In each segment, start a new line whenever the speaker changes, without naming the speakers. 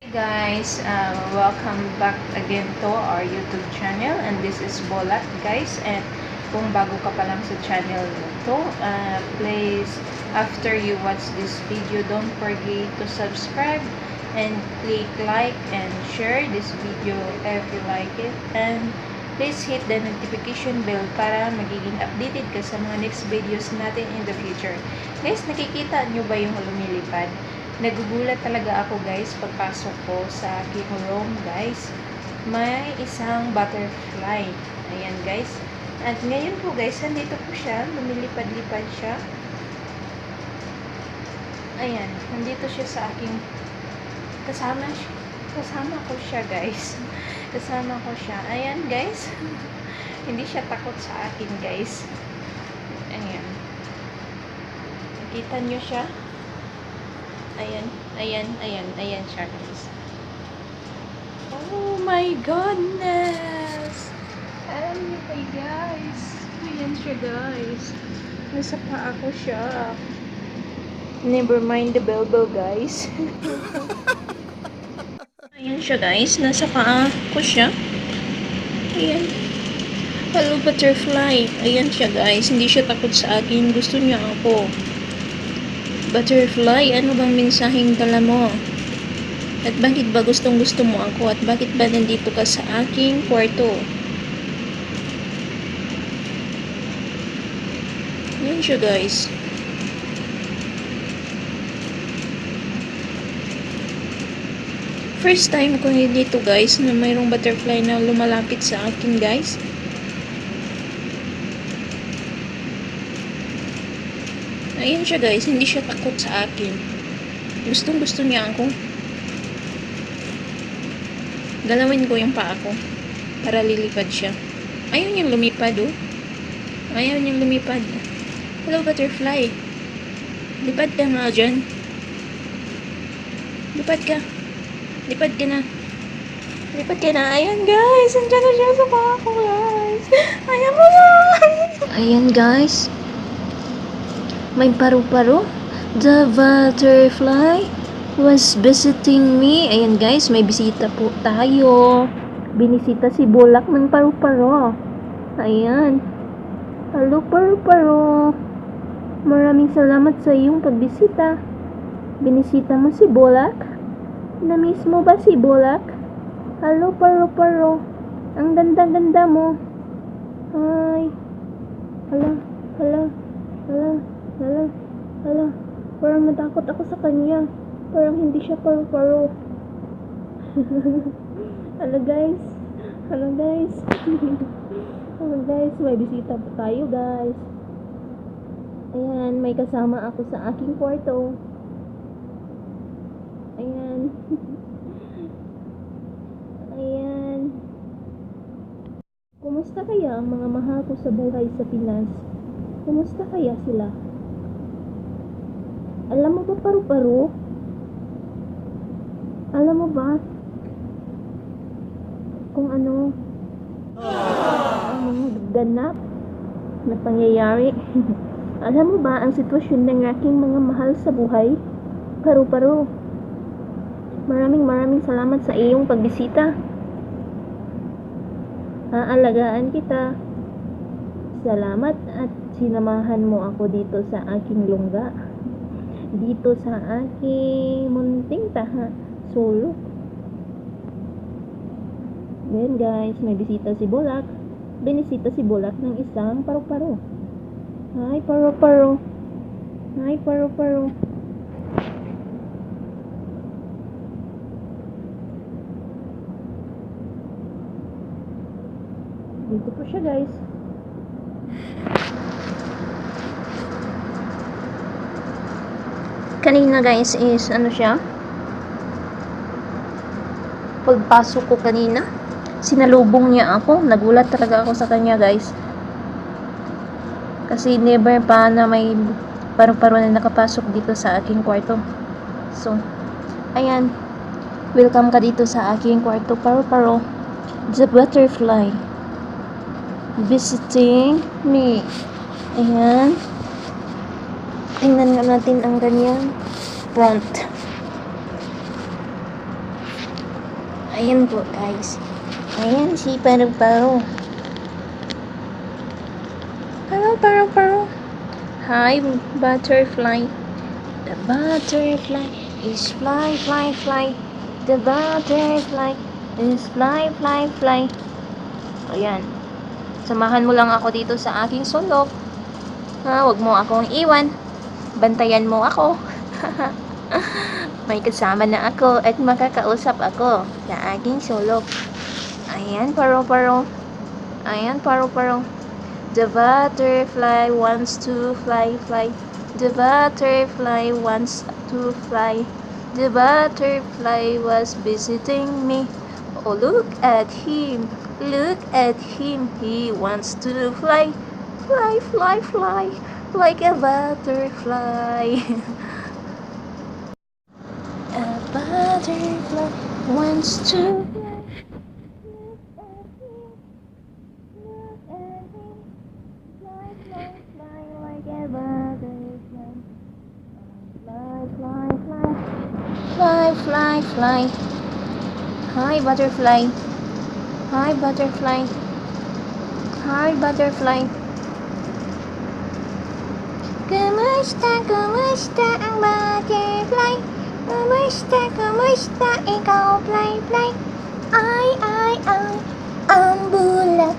Guys, welcome back again to our YouTube channel, and this is Bolat guys. And kung bago ka pa lang sa channel na to, please, after you watch this video, don't forget to subscribe and click like and share this video if you like it, and please hit the notification bell para magiging updated ka sa mga next videos natin in the future. Guys, nakikita nyo ba yung lumilipad? Nagugulat talaga ako guys pagpasok ko sa aking room guys. May isang butterfly. Ayan guys. At ngayon po guys, nandito po siya. Lumilipad-lipad siya. Ayan. Nandito siya sa aking kasama ko siya guys. Kasama ko siya. Ayan guys. Hindi siya takot sa akin guys. Ayan. Nakita nyo siya? Ayan siya guys. Oh my goodness! Ayan guys. Ayan siya guys. Nasa paa ko siya. Never mind the bell guys. Ayan siya guys. Nasa paa ko siya. Ayan. Hello butterfly. Ayan siya guys. Hindi siya takot sa akin. Gusto niya ako. Butterfly, ano bang mensaheng dala mo? At bakit ba gustong gusto mo ako? At bakit ba nandito ka sa aking kwarto? Yan siya guys. First time ko dito guys na mayroong butterfly na lumalapit sa akin guys. Ayan siya guys, hindi siya takot sa akin. Gustong gusto niya ako. Galawin ko yung paa ko para lilipad siya. Ayaw niyang lumipad oh. Ayaw niyang lumipad. Hello butterfly. Lipad ka nga dyan. Lipad ka. Lipad ka na. Lipad ka na. Ayan guys, andyan na siya sa paa ko guys. Ayan mo lang. Ayan guys. May paru-paro. The butterfly was visiting me. Ayan guys, may bisita po tayo. Binisita si Bolak ng paru-paro. Ayan. Hello paru-paro. Maraming salamat sa iyong pagbisita. Binisita mo si Bolak? Na-miss mo ba si Bolak? Hello paru-paro. Ang ganda-ganda mo. Hi. Hala. Parang natakot ako sa kanya. Parang hindi siya paru-paro. Hello guys. May bisita po tayo guys. Ayan, may kasama ako sa aking kwarto. Ayan. Ayan. Kumusta kaya ang mga mahal ko sa buhay sa Pinas? Kumusta kaya sila? Alam mo ba paru-paro? Alam mo ba kung ano ang mga ganap na pangyayari? Alam mo ba ang sitwasyon ng aking mga mahal sa buhay? Paru-paro. Maraming salamat sa iyong pagbisita. Aalagaan kita. Salamat at sinamahan mo ako dito sa aking lungga. Dito sa aking munting sulok. Then guys, may bisita si Bolak. Binisita si Bolak ng isang paru-paro. Hi paru-paro. Dito po siya guys. Kanina guys is ano siya? Pagpasok ko kanina, sinalubong niya ako. Nagulat talaga ako sa kanya guys. Kasi never pa na may paru-paro na nakapasok dito sa aking kwarto. So, ayan. Welcome ka dito sa aking kwarto, paru-paro. The butterfly visiting me. Ayan. Tingnan nga natin ang kanyang front. Ayan po guys. Ayan si Paru-Paro. Hello Paru-Paro. Hi butterfly. The butterfly is fly, fly, fly. The butterfly is fly, fly, fly. Ayan. Samahan mo lang ako dito sa aking sulok. Ha, wag mo akong iwan. Bantayan mo ako. May kasama na ako at makakausap ako sa aking sulok. Ayan, Paru-Paro. Ayan, Paru-Paro. The butterfly wants to fly, fly. The butterfly wants to fly. The butterfly was visiting me. Oh, look at him. Look at him. He wants to fly. Fly, fly, fly. Like a butterfly. A butterfly wants to fly. Fly, fly, fly like a butterfly. Fly, fly, fly. Fly, fly, fly. Hi, butterfly. Hi, butterfly. Hi, butterfly. Kumusta, kumusta ang butterfly? Kumusta, kumusta ikaw, fly, fly? Ay, ang bulak.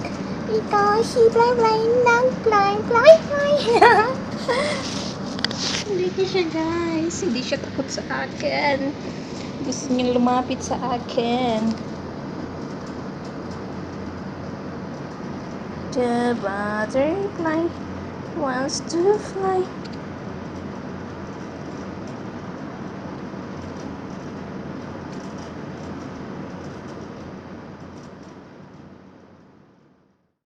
Ikaw si fly, fly, fly, fly, fly. Hindi siya guys. Hindi siya takot sa akin. Gusto niyang lumapit sa akin. The butterfly wants to fly.